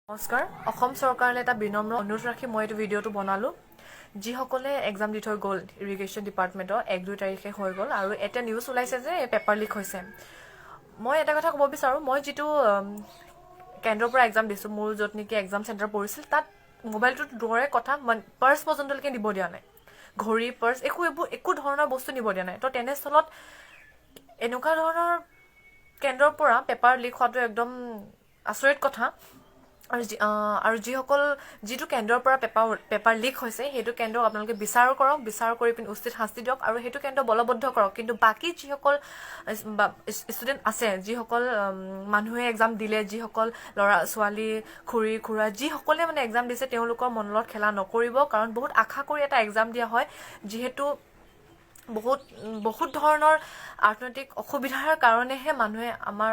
নমস্কাৰ অসম চৰকাৰলৈ এটা বিনম্ৰ অনুৰোধ ৰাখি মই এইটো ভিডিঅ'টো বনালোঁ যিসকলে এক্সাম দি থৈ গ'ল ইৰিগেশ্যন ডিপাৰ্টমেণ্টৰ 1-2 তাৰিখে হৈ গ'ল আৰু এটা নিউজ ওলাইছে যে পেপাৰ লিক হৈছে মই এটা কথা ক'ব বিচাৰোঁ মই যিটো কেন্দ্ৰৰ পৰা এক্সাম দিছোঁ মোৰ য'ত নেকি এক্সাম চেণ্টাৰ পৰিছিল তাত মোবাইলটোত দূৰৰে কথা পাৰ্চ পৰ্যন্তলৈকে নিব দিয়া নাই ঘড়ী পাৰ্চ একো ধৰণৰ বস্তু নিব দিয়া নাই তো তেনেস্থলত এনেকুৱা ধৰণৰ কেন্দ্ৰৰ পৰা পেপাৰ লিক হোৱাটো একদম আচৰিত কথা আৰু যিটো কেন্দ্ৰৰ পৰা পেপাৰ লিক হৈছে সেইটো কেন্দ্ৰক আপোনালোকে বিচাৰ কৰি পিনি উচিত শাস্তি দিয়ক আৰু সেইটো কেন্দ্ৰ বলবদ্ধ কৰক কিন্তু বাকী যিসকল ষ্টুডেণ্ট আছে যিসকল মানুহে এক্সাম দিলে যিসকল ল'ৰা ছোৱালী খুৰা যিসকলে মানে এক্সাম দিছে তেওঁলোকৰ মনৰ লগত খেলা নকৰিব কাৰণ বহুত আশা কৰি এটা এক্সাম দিয়া হয় যিহেতু বহুত ধৰণৰ অৰ্থনৈতিক অসুবিধাৰ কাৰণেহে মানুহে আমাৰ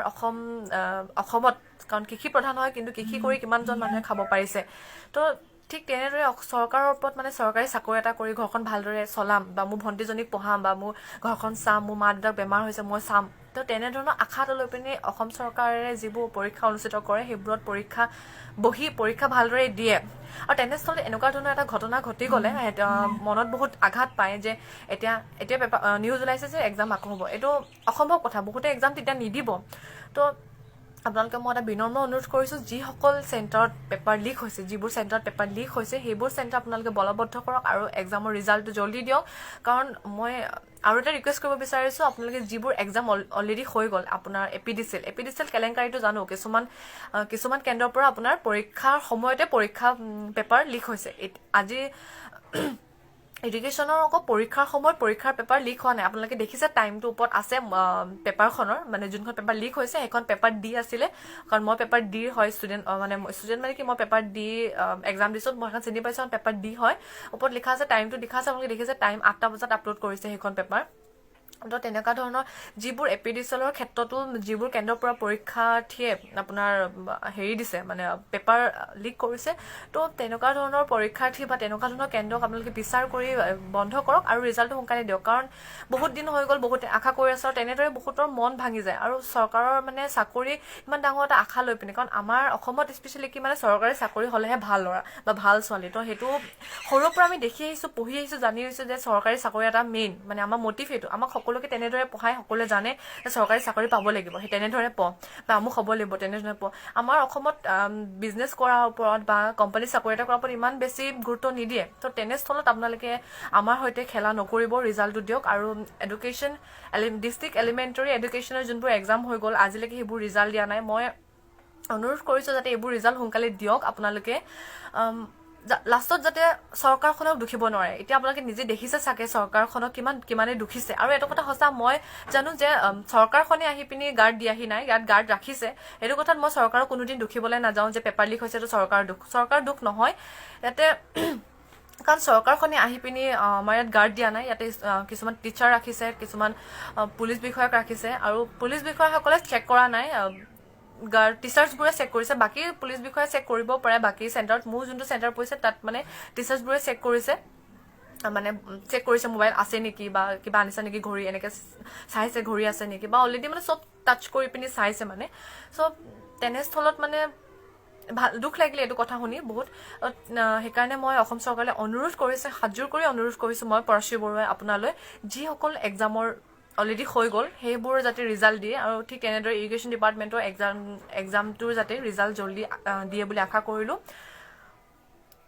অসমত কাৰণ কৃষি প্ৰধান হয় কিন্তু কৃষি কৰি কিমানজন মানুহে খাব পাৰিছে তো ঠিক তেনেদৰে চৰকাৰৰ ওপৰত মানে চৰকাৰী চাকৰি এটা কৰি ঘৰখন ভালদৰে চলাম বা মোৰ ভণ্টিজনীক পঢ়াম বা মোৰ ঘৰখন চাম মোৰ মা দেউতাক বেমাৰ হৈছে মই চাম তো তেনেধৰণৰ আশাটো লৈ পিনি অসম চৰকাৰে যিবোৰ পৰীক্ষা অনুষ্ঠিত কৰে সেইবোৰত পৰীক্ষা ভালদৰে দিয়ে আৰু তেনেস্থলত এনেকুৱা ধৰণৰ এটা ঘটনা ঘটি গ'লে মনত বহুত আঘাত পায় যে এতিয়া নিউজ ওলাইছে যে এক্সাম আকৌ হ'ব এইটো অসম্ভৱ কথা বহুতে এক্সাম তেতিয়া নিদিব তো আপোনালোকে মই এটা বিনম্ৰ অনুৰোধ কৰিছোঁ যিসকল চেণ্টাৰত পেপাৰ লিক হৈছে যিবোৰ চেণ্টাৰত পেপাৰ লিক হৈছে সেইবোৰ চেণ্টাৰ আপোনালোকে বলবদ্ধ কৰক আৰু এক্সামৰ ৰিজাল্টটো জল্দি দিয়ক কাৰণ মই আৰু এটা ৰিকুৱেষ্ট কৰিব বিচাৰিছোঁ আপোনালোকে যিবোৰ এক্সাম অলৰেডি হৈ গ'ল আপোনাৰ এপিডিচিএল কেলেংকাৰীটো জানো কিছুমান কেন্দ্ৰৰ পৰা আপোনাৰ পৰীক্ষাৰ সময়তে পেপাৰ লিক হৈছে আজি এডুকেশ্যনৰ আকৌ পৰীক্ষাৰ সময়ত পৰীক্ষাৰ পেপাৰ লিক হোৱা নাই আপোনালোকে দেখিছে টাইমটো ওপৰত আছে পেপাৰখনৰ মানে যোনখন পেপাৰ লিক হৈছে সেইখন পেপাৰ ডি আছিলে কাৰণ মই পেপাৰ ডিৰ হয় ষ্টুডেণ্ট মানে কি মই পেপাৰ ডি এক্সাম দিছোঁ মই এখন চিনি পাইছোঁ পেপাৰ ডি হয় ওপৰত লিখা আছে টাইমটো লিখা আছে আপোনালোকে দেখিছে টাইম 8টা বজাত আপলোড কৰিছে সেইখন পেপাৰ তো তেনেকুৱা ধৰণৰ যিবোৰ এপিডিচিএলৰ ক্ষেত্ৰতো যিবোৰ কেন্দ্ৰৰ পৰা পৰীক্ষাৰ্থীয়ে আপোনাৰ দিছে মানে পেপাৰ লিক কৰিছে তো তেনেকুৱা ধৰণৰ পৰীক্ষাৰ্থী বা তেনেকুৱা ধৰণৰ কেন্দ্ৰক আপোনালোকে বিচাৰ কৰি বন্ধ কৰক আৰু ৰিজাল্টটো সোনকালে দিয়ক কাৰণ বহুত দিন হৈ গ'ল বহুতে আশা কৰি আছে আৰু তেনেদৰে বহুতৰ মন ভাঙি যায় আৰু চৰকাৰৰ মানে চাকৰি ইমান ডাঙৰ এটা আশা লৈ পিনে কাৰণ আমাৰ অসমত স্পেচিয়েলি কি মানে চৰকাৰী চাকৰি হ'লেহে ভাল ল'ৰা বা ভাল ছোৱালী তো সেইটো সৰুৰ পৰা আমি দেখি আহিছোঁ পঢ়ি আহিছোঁ জানি আহিছোঁ যে চৰকাৰী চাকৰি এটা মেইন মানে আমাৰ মটিভ এইটো আমাক সকলোকে তেনেদৰে পঢ়াই সকলোৱে জানে যে চৰকাৰী চাকৰি পাব লাগিব সেই তেনেদৰে বা আমুক হ'ব লাগিব তেনেদৰে আমাৰ অসমত বিজনেছ কৰাৰ ওপৰত বা কোম্পানী চাকৰি এটা কৰাৰ ওপৰত ইমান বেছি গুৰুত্ব নিদিয়ে তো তেনেস্থলত আপোনালোকে আমাৰ সৈতে খেলা নকৰিব ৰিজাল্টটো দিয়ক আৰু ডিষ্ট্ৰিক্ট এলিমেণ্টাৰী এডুকেশ্যনৰ যোনবোৰ এক্সাম হৈ গ'ল আজিলৈকে সেইবোৰ ৰিজাল্ট দিয়া নাই মই অনুৰোধ কৰিছোঁ যাতে এইবোৰ ৰিজাল্ট সোনকালে দিয়ক আপোনালোকে লাষ্টত যাতে চৰকাৰখনক দুখিব নোৱাৰে এতিয়া আপোনালোকে নিজে দেখিছে চাগে চৰকাৰখনক কিমানে দুখিছে আৰু এটা কথা সঁচা মই জানো যে চৰকাৰখনে আহি পিনি গাৰ্ড দিয়াহি নাই ইয়াত গাৰ্ড ৰাখিছে সেইটো কথাত মই চৰকাৰক কোনোদিন দুখিবলৈ নাযাওঁ যে পেপাৰ লিক হৈছে এইটো চৰকাৰ দুখ নহয় ইয়াতে কাৰণ চৰকাৰখনে আহি পিনি আমাৰ ইয়াত গাৰ্ড দিয়া নাই ইয়াতে কিছুমান টিচাৰ ৰাখিছে কিছুমান পুলিচ বিষয়াক ৰাখিছে আৰু পুলিচ বিষয়াসকলে চেক কৰা নাই টিচাৰ্ছবোৰে চেক কৰিছে বাকী পুলিচ বিষয়ে চেক কৰিব পাৰে বাকী চেণ্টাৰত মোৰ যোনটো চেণ্টাৰ পৰিছে তাত মানে টিচাৰ্ছবোৰে চেক কৰিছে মোবাইল আছে নেকি বা কিবা আনিছে নেকি ঘড়ী এনেকৈ চাইছে ঘড়ী আছে নেকি বা অলৰেডি মানে চব টাচ কৰি পিনি চাইছে মানে চ' তেনেস্থলত মানে দুখ লাগিলে এইটো কথা শুনি বহুত সেইকাৰণে মই অসম চৰকাৰলৈ হাতযোৰ কৰি অনুৰোধ কৰিছোঁ মই পৰাশী বৰুৱাই আপোনালৈ যিসকল এক্সামৰ অলৰেডি হৈ গ'ল সেইবোৰ যাতে ৰিজাল্ট দিয়ে আৰু ঠিক তেনেদৰে ইৰিগেশ্যন ডিপাৰ্টমেণ্টৰ এক্সামটোৰ যাতে ৰিজাল্ট জল্দি দিয়ে বুলি আশা কৰিলোঁ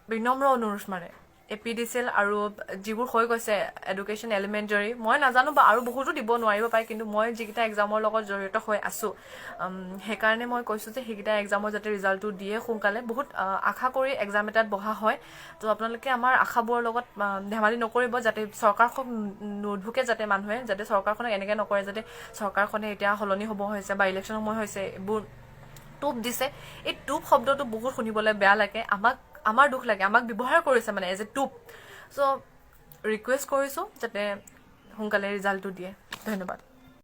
বিনম্ৰ অনুৰোধ মানে এপিডিচিএল আৰু যিবোৰ হৈ গৈছে এডুকেশ্যন এলিমেণ্টাৰী মই নাজানো বা আৰু বহুতো দিব নোৱাৰিব পাৰে কিন্তু মই যিকেইটা এক্সামৰ লগত জড়িত হৈ আছোঁ সেইকাৰণে মই কৈছোঁ যে সেইকেইটা এক্সামৰ যাতে ৰিজাল্টটো দিয়ে সোনকালে বহুত আশা কৰি এক্সাম এটাত বহা হয় তো আপোনালোকে আমাৰ আশাবোৰৰ লগত ধেমালি নকৰিব যাতে চৰকাৰখন নুধুকে যাতে মানুহে যাতে চৰকাৰখনক এনেকৈ নকৰে যাতে চৰকাৰখনে এতিয়া সলনি হ'ব হৈছে বা ইলেকশ্যন সময় হৈছে এইবোৰ টোপ দিছে এই টোপ শব্দটো বহুত শুনিবলৈ বেয়া লাগে আমাৰ দুখ লাগে আমাক ব্যৱহাৰ কৰিছে মানে এজ এ টোপ চ' ৰিকুৱেষ্ট কৰিছোঁ যাতে সোনকালে ৰিজাল্টটো দিয়ে ধন্যবাদ